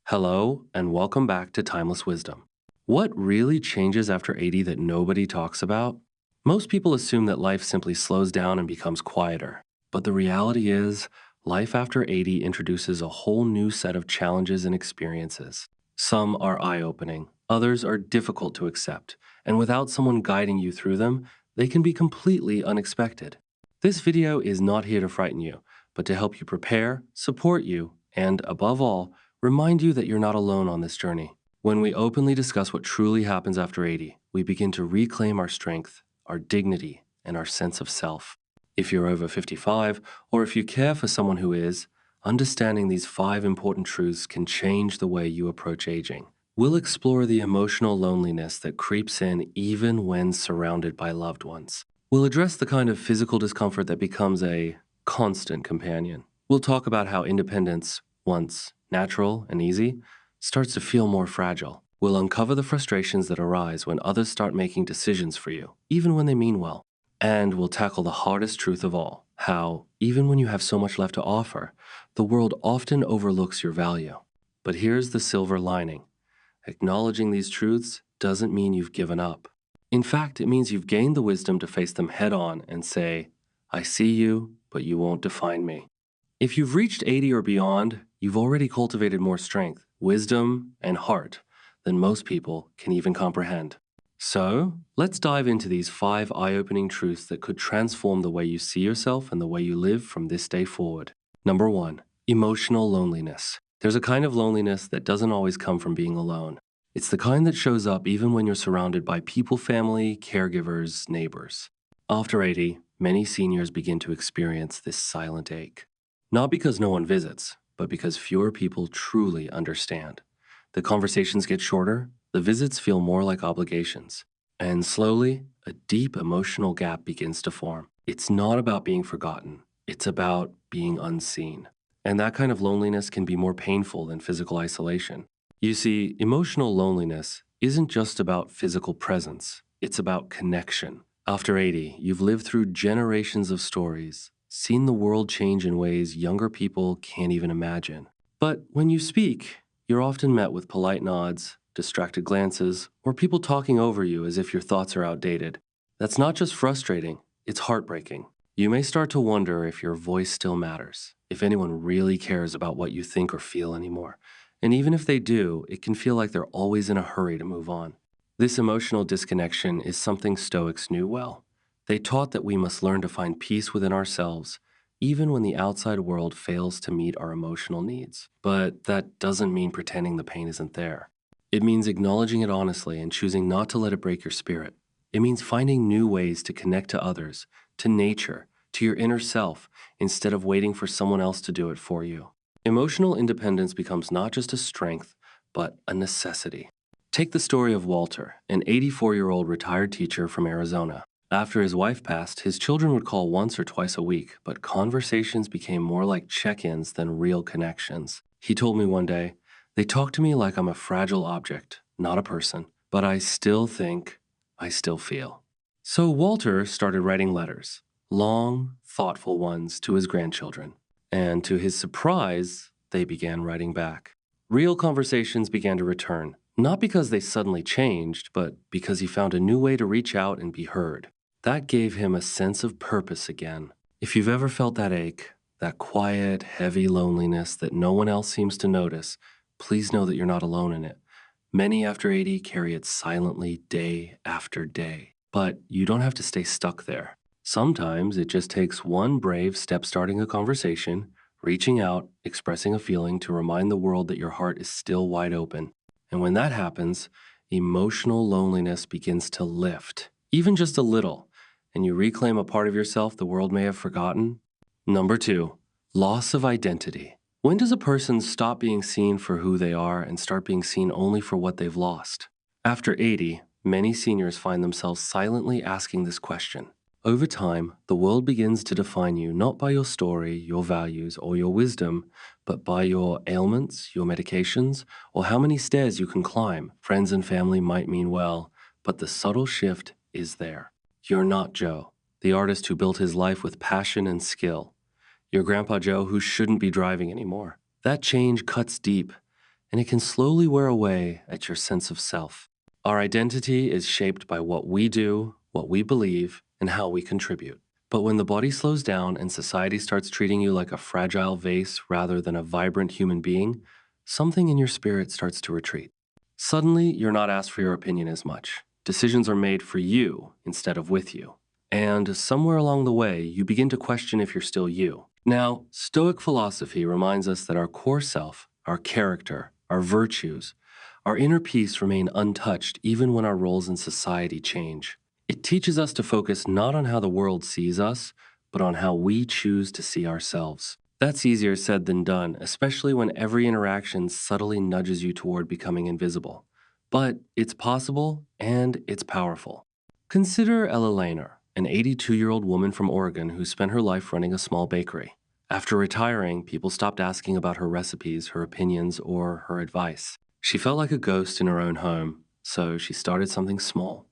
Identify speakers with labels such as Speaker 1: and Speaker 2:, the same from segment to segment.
Speaker 1: Hello, and welcome back to Timeless Wisdom. What really changes after 80 that nobody talks about? Most people assume that life simply slows down and becomes quieter. But the reality is, life after 80 introduces a whole new set of challenges and experiences. Some are eye opening, others are difficult to accept, and without someone guiding you through them, they can be completely unexpected. This video is not here to frighten you, but to help you prepare, support you, and above all, remind you that you're not alone on this journey. When we openly discuss what truly happens after 80, we begin to reclaim our strength, our dignity, and our sense of self. If you're over 55, or if you care for someone who is, understanding these 5 important truths can change the way you approach aging. We'll explore the emotional loneliness that creeps in even when surrounded by loved ones. We'll address the kind of physical discomfort that becomes a constant companion. We'll talk about how independence, once natural and easy, starts to feel more fragile. We'll uncover the frustrations that arise when others start making decisions for you, even when they mean well. And we'll tackle the hardest truth of all, how, even when you have so much left to offer, the world often overlooks your value. But here's the silver lining. Acknowledging these truths doesn't mean you've given up. In fact, it means you've gained the wisdom to face them head on and say, I see you, but you won't define me. If you've reached 80 or beyond, you've already cultivated more strength, wisdom, and heart than most people can even comprehend. So, let's dive into these 5 eye-opening truths that could transform the way you see yourself and the way you live from this day forward. Number 1, emotional loneliness. There's a kind of loneliness that doesn't always come from being alone. It's the kind that shows up even when you're surrounded by people, family, caregivers, neighbors. After 80, many seniors begin to experience this silent ache. Not because no one visits, but because fewer people truly understand. The conversations get shorter, the visits feel more like obligations, and slowly, a deep emotional gap begins to form. It's not about being forgotten, it's about being unseen. And that kind of loneliness can be more painful than physical isolation. You see, emotional loneliness isn't just about physical presence, it's about connection. After 80, you've lived through generations of stories, seen the world change in ways younger people can't even imagine. But when you speak, you're often met with polite nods, distracted glances, or people talking over you as if your thoughts are outdated. That's not just frustrating, it's heartbreaking. You may start to wonder if your voice still matters, if anyone really cares about what you think or feel anymore. And even if they do, it can feel like they're always in a hurry to move on. This emotional disconnection is something Stoics knew well. They taught that we must learn to find peace within ourselves, even when the outside world fails to meet our emotional needs. But that doesn't mean pretending the pain isn't there. It means acknowledging it honestly and choosing not to let it break your spirit. It means finding new ways to connect to others, to nature, to your inner self, instead of waiting for someone else to do it for you. Emotional independence becomes not just a strength, but a necessity. Take the story of Walter, an 84-year-old retired teacher from Arizona. After his wife passed, his children would call once or twice a week, but conversations became more like check-ins than real connections. He told me one day, they talk to me like I'm a fragile object, not a person, but I still think, I still feel. So Walter started writing letters, long, thoughtful ones to his grandchildren. And to his surprise, they began writing back. Real conversations began to return, not because they suddenly changed, but because he found a new way to reach out and be heard. That gave him a sense of purpose again. If you've ever felt that ache, that quiet, heavy loneliness that no one else seems to notice, please know that you're not alone in it. Many after 80 carry it silently day after day. But you don't have to stay stuck there. Sometimes it just takes one brave step starting a conversation, reaching out, expressing a feeling to remind the world that your heart is still wide open. And when that happens, emotional loneliness begins to lift, even just a little, and you reclaim a part of yourself the world may have forgotten. Number 2, loss of identity. When does a person stop being seen for who they are and start being seen only for what they've lost? After 80, many seniors find themselves silently asking this question. Over time, the world begins to define you not by your story, your values, or your wisdom, but by your ailments, your medications, or how many stairs you can climb. Friends and family might mean well, but the subtle shift is there. You're not Joe, the artist who built his life with passion and skill. You're Grandpa Joe who shouldn't be driving anymore. That change cuts deep. and it can slowly wear away at your sense of self. Our identity is shaped by what we do, what we believe, and how we contribute. But when the body slows down and society starts treating you like a fragile vase rather than a vibrant human being, something in your spirit starts to retreat. Suddenly, you're not asked for your opinion as much. Decisions are made for you instead of with you. And somewhere along the way, you begin to question if you're still you. Now, Stoic philosophy reminds us that our core self, our character, our virtues, our inner peace remain untouched even when our roles in society change. It teaches us to focus not on how the world sees us, but on how we choose to see ourselves. That's easier said than done, especially when every interaction subtly nudges you toward becoming invisible. But it's possible and it's powerful. Consider Ella Lehner, an 82-year-old woman from Oregon who spent her life running a small bakery. After retiring, people stopped asking about her recipes, her opinions, or her advice. She felt like a ghost in her own home, so she started something small.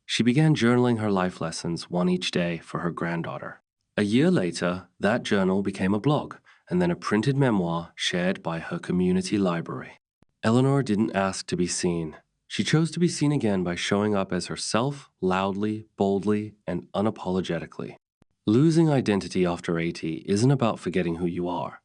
Speaker 1: She began journaling her life lessons, one each day, for her granddaughter. A year later, that journal became a blog, and then a printed memoir shared by her community library. Eleanor didn't ask to be seen. She chose to be seen again by showing up as herself, loudly, boldly, and unapologetically. Losing identity after 80 isn't about forgetting who you are.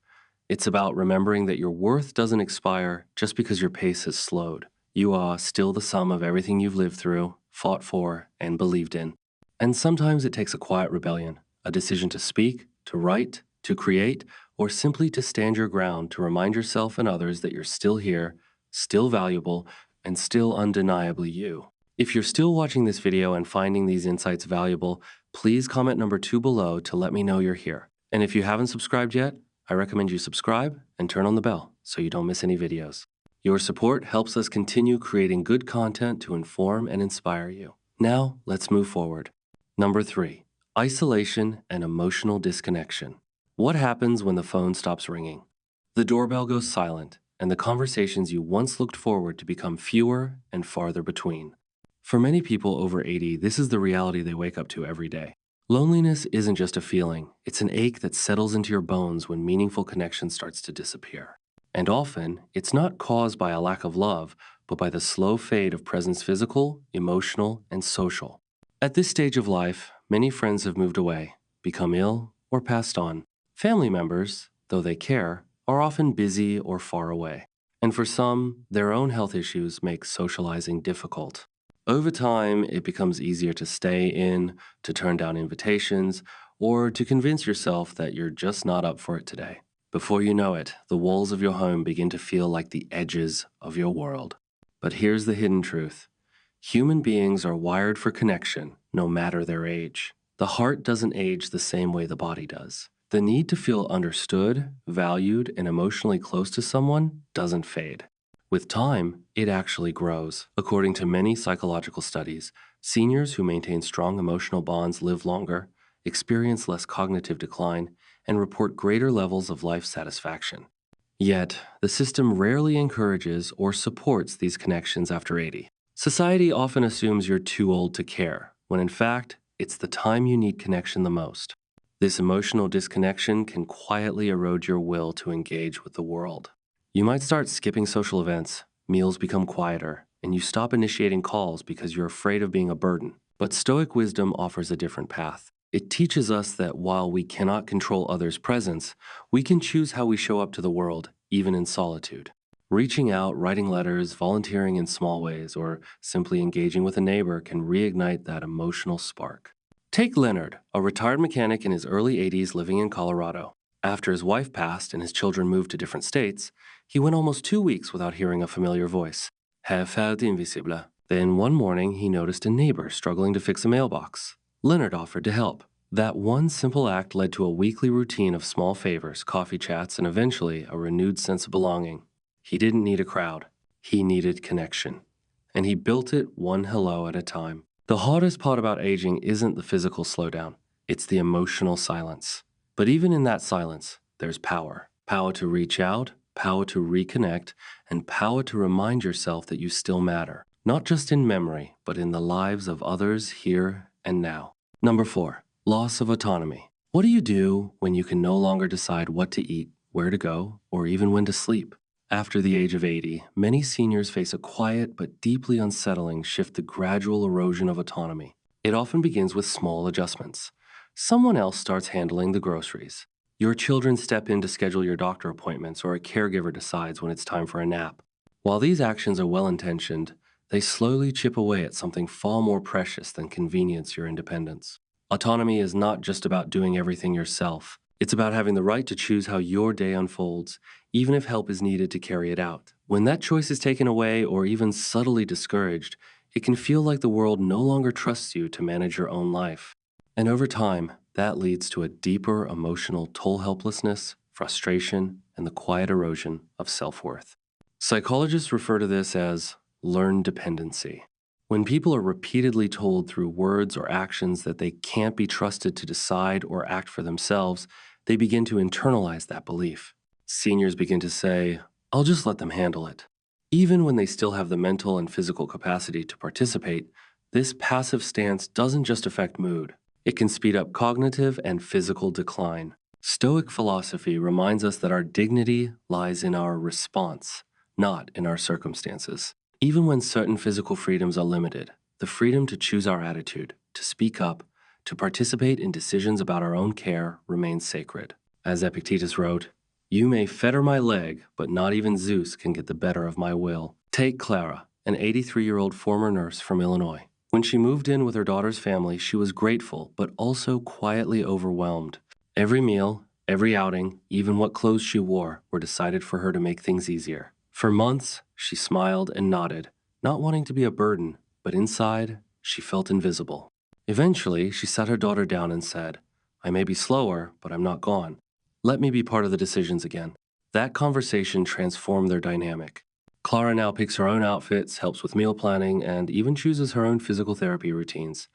Speaker 1: It's about remembering that your worth doesn't expire just because your pace has slowed. You are still the sum of everything you've lived through, fought for, and believed in. And sometimes it takes a quiet rebellion, a decision to speak, to write, to create, or simply to stand your ground to remind yourself and others that you're still here, still valuable, and still undeniably you. If you're still watching this video and finding these insights valuable, please comment number 2 below to let me know you're here. And if you haven't subscribed yet, I recommend you subscribe and turn on the bell so you don't miss any videos. Your support helps us continue creating good content to inform and inspire you. Now, let's move forward. Number 3, isolation and emotional disconnection. What happens when the phone stops ringing? The doorbell goes silent, and the conversations you once looked forward to become fewer and farther between. For many people over 80, this is the reality they wake up to every day. Loneliness isn't just a feeling, it's an ache that settles into your bones when meaningful connection starts to disappear. And often, it's not caused by a lack of love, but by the slow fade of presence physical, emotional, and social. At this stage of life, many friends have moved away, become ill, or passed on. Family members, though they care, are often busy or far away. And for some, their own health issues make socializing difficult. Over time, it becomes easier to stay in, to turn down invitations, or to convince yourself that you're just not up for it today. Before you know it, the walls of your home begin to feel like the edges of your world. But here's the hidden truth. Human beings are wired for connection, no matter their age. The heart doesn't age the same way the body does. The need to feel understood, valued, and emotionally close to someone doesn't fade. With time, it actually grows. According to many psychological studies, seniors who maintain strong emotional bonds live longer, experience less cognitive decline, and report greater levels of life satisfaction. Yet, the system rarely encourages or supports these connections after 80. Society often assumes you're too old to care, when in fact, it's the time you need connection the most. This emotional disconnection can quietly erode your will to engage with the world. You might start skipping social events, meals become quieter, and you stop initiating calls because you're afraid of being a burden. But Stoic wisdom offers a different path. It teaches us that while we cannot control others' presence, we can choose how we show up to the world, even in solitude. Reaching out, writing letters, volunteering in small ways, or simply engaging with a neighbor can reignite that emotional spark. Take Leonard, a retired mechanic in his early 80s living in Colorado. After his wife passed and his children moved to different states, he went almost 2 weeks without hearing a familiar voice. Have felt invisible. Then one morning, he noticed a neighbor struggling to fix a mailbox. Leonard offered to help. That one simple act led to a weekly routine of small favors, coffee chats, and eventually a renewed sense of belonging. He didn't need a crowd. He needed connection. And he built it one hello at a time. The hardest part about aging isn't the physical slowdown. It's the emotional silence. But even in that silence, there's power. Power to reach out, power to reconnect, and power to remind yourself that you still matter. Not just in memory, but in the lives of others here and now. Number 4, loss of autonomy. What do you do when you can no longer decide what to eat, where to go, or even when to sleep? After the age of 80, many seniors face a quiet but deeply unsettling shift, the gradual erosion of autonomy. It often begins with small adjustments. Someone else starts handling the groceries. Your children step in to schedule your doctor appointments, or a caregiver decides when it's time for a nap. While these actions are well-intentioned, they slowly chip away at something far more precious than convenience or independence. Autonomy is not just about doing everything yourself. It's about having the right to choose how your day unfolds, even if help is needed to carry it out. When that choice is taken away or even subtly discouraged, it can feel like the world no longer trusts you to manage your own life. And over time, that leads to a deeper emotional toll, helplessness, frustration, and the quiet erosion of self-worth. Psychologists refer to this as learned dependency. When people are repeatedly told through words or actions that they can't be trusted to decide or act for themselves, they begin to internalize that belief. Seniors begin to say, "I'll just let them handle it." Even when they still have the mental and physical capacity to participate, this passive stance doesn't just affect mood. It can speed up cognitive and physical decline. Stoic philosophy reminds us that our dignity lies in our response, not in our circumstances. Even when certain physical freedoms are limited, the freedom to choose our attitude, to speak up, to participate in decisions about our own care remains sacred. As Epictetus wrote, "You may fetter my leg, but not even Zeus can get the better of my will." Take Clara, an 83-year-old former nurse from Illinois. When she moved in with her daughter's family, she was grateful, but also quietly overwhelmed. Every meal, every outing, even what clothes she wore, were decided for her to make things easier. For months, she smiled and nodded, not wanting to be a burden, but inside, she felt invisible. Eventually, she sat her daughter down and said, "I may be slower, but I'm not gone. Let me be part of the decisions again." That conversation transformed their dynamic. Clara now picks her own outfits, helps with meal planning, and even chooses her own physical therapy routines.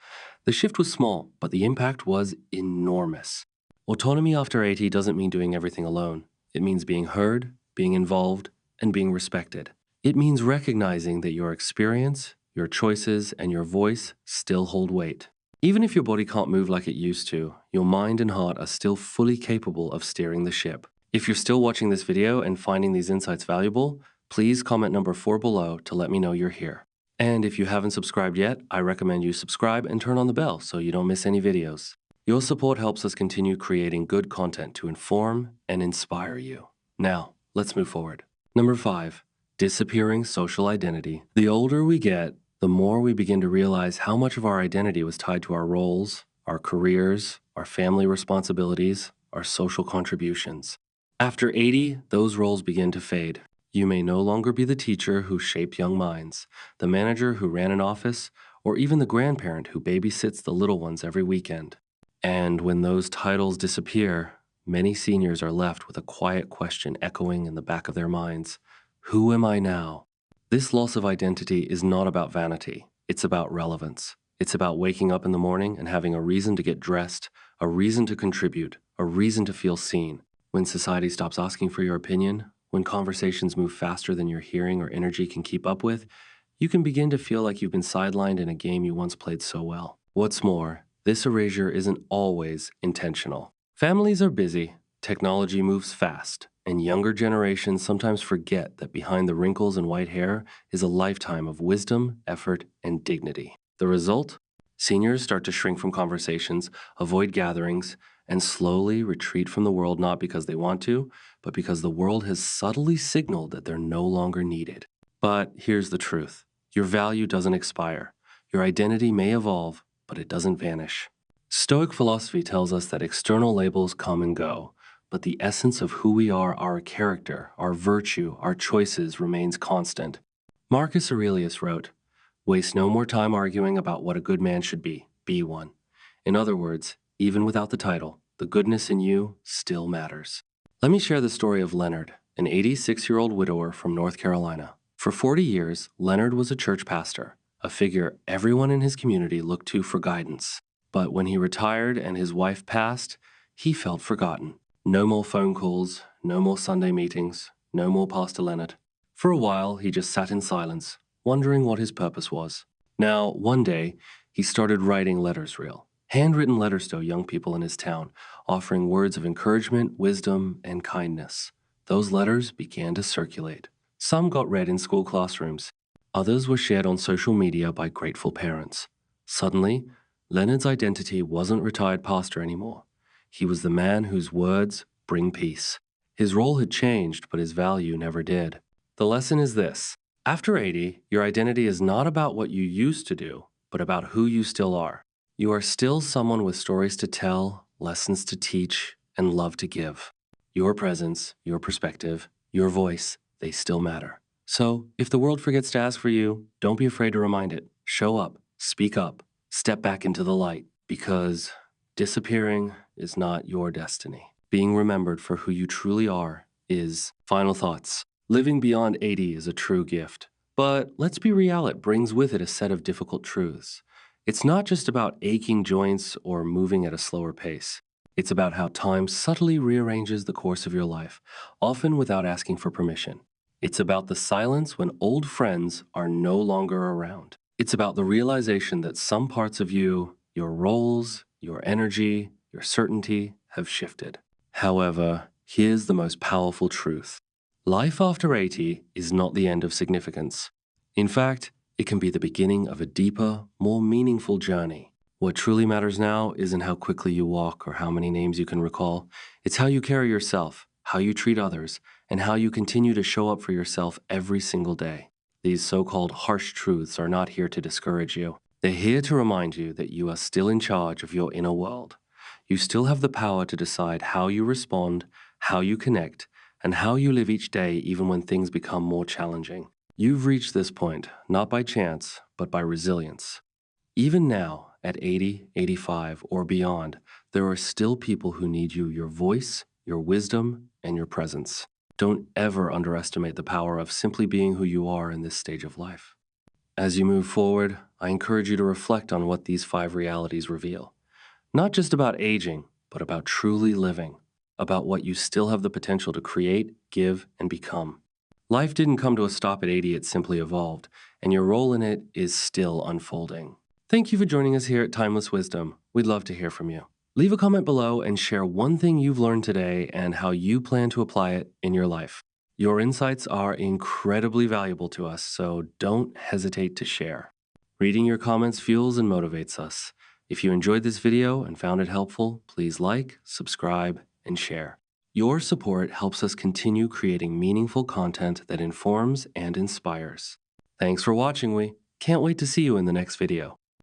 Speaker 1: The shift was small, but the impact was enormous. Autonomy after 80 doesn't mean doing everything alone. It means being heard, being involved, and being respected. It means recognizing that your experience, your choices, and your voice still hold weight. Even if your body can't move like it used to, your mind and heart are still fully capable of steering the ship. If you're still watching this video and finding these insights valuable, please comment number 4 below to let me know you're here. And if you haven't subscribed yet, I recommend you subscribe and turn on the bell so you don't miss any videos. Your support helps us continue creating good content to inform and inspire you. Now, let's move forward. Number 5, disappearing social identity. The older we get, the more we begin to realize how much of our identity was tied to our roles, our careers, our family responsibilities, our social contributions. After 80, those roles begin to fade. You may no longer be the teacher who shaped young minds, the manager who ran an office, or even the grandparent who babysits the little ones every weekend. And when those titles disappear, many seniors are left with a quiet question echoing in the back of their minds. Who am I now? This loss of identity is not about vanity. It's about relevance. It's about waking up in the morning and having a reason to get dressed, a reason to contribute, a reason to feel seen. When society stops asking for your opinion, when conversations move faster than your hearing or energy can keep up with, you can begin to feel like you've been sidelined in a game you once played so well. What's more, this erasure isn't always intentional. Families are busy, technology moves fast, and younger generations sometimes forget that behind the wrinkles and white hair is a lifetime of wisdom, effort, and dignity. The result? Seniors start to shrink from conversations, avoid gatherings, and slowly retreat from the world, not because they want to, but because the world has subtly signaled that they're no longer needed. But here's the truth. Your value doesn't expire. Your identity may evolve, but it doesn't vanish. Stoic philosophy tells us that external labels come and go, but the essence of who we are, our character, our virtue, our choices remains constant. Marcus Aurelius wrote, "Waste no more time arguing about what a good man should be one." In other words, even without the title, the goodness in you still matters. Let me share the story of Leonard, an 86-year-old widower from North Carolina. For 40 years, Leonard was a church pastor, a figure everyone in his community looked to for guidance. But when he retired and his wife passed, he felt forgotten. No more phone calls, no more Sunday meetings, no more Pastor Leonard. For a while, he just sat in silence, wondering what his purpose was. Now, one day, he started writing letters reel. Handwritten letters to young people in his town, offering words of encouragement, wisdom, and kindness. Those letters began to circulate. Some got read in school classrooms. Others were shared on social media by grateful parents. Suddenly, Leonard's identity wasn't retired pastor anymore. He was the man whose words bring peace. His role had changed, but his value never did. The lesson is this: after 80, your identity is not about what you used to do, but about who you still are. You are still someone with stories to tell, lessons to teach, and love to give. Your presence, your perspective, your voice, they still matter. So, if the world forgets to ask for you, don't be afraid to remind it. Show up, speak up, step back into the light, because disappearing is not your destiny. Being remembered for who you truly are is. Final thoughts. Living beyond 80 is a true gift. But let's be real, it brings with it a set of difficult truths. It's not just about aching joints or moving at a slower pace. It's about how time subtly rearranges the course of your life, often without asking for permission. It's about the silence when old friends are no longer around. It's about the realization that some parts of you, your roles, your energy, your certainty, have shifted. However, here's the most powerful truth. Life after 80 is not the end of significance. In fact, it can be the beginning of a deeper, more meaningful journey. What truly matters now isn't how quickly you walk or how many names you can recall. It's how you carry yourself, how you treat others, and how you continue to show up for yourself every single day. These so-called harsh truths are not here to discourage you. They're here to remind you that you are still in charge of your inner world. You still have the power to decide how you respond, how you connect, and how you live each day even when things become more challenging. You've reached this point, not by chance, but by resilience. Even now, at 80, 85, or beyond, there are still people who need you, your voice, your wisdom, and your presence. Don't ever underestimate the power of simply being who you are in this stage of life. As you move forward, I encourage you to reflect on what these 5 realities reveal. Not just about aging, but about truly living, about what you still have the potential to create, give, and become. Life didn't come to a stop at 80, it simply evolved, and your role in it is still unfolding. Thank you for joining us here at Timeless Wisdom. We'd love to hear from you. Leave a comment below and share one thing you've learned today and how you plan to apply it in your life. Your insights are incredibly valuable to us, so don't hesitate to share. Reading your comments fuels and motivates us. If you enjoyed this video and found it helpful, please like, subscribe, and share. Your support helps us continue creating meaningful content that informs and inspires. Thanks for watching. We can't wait to see you in the next video.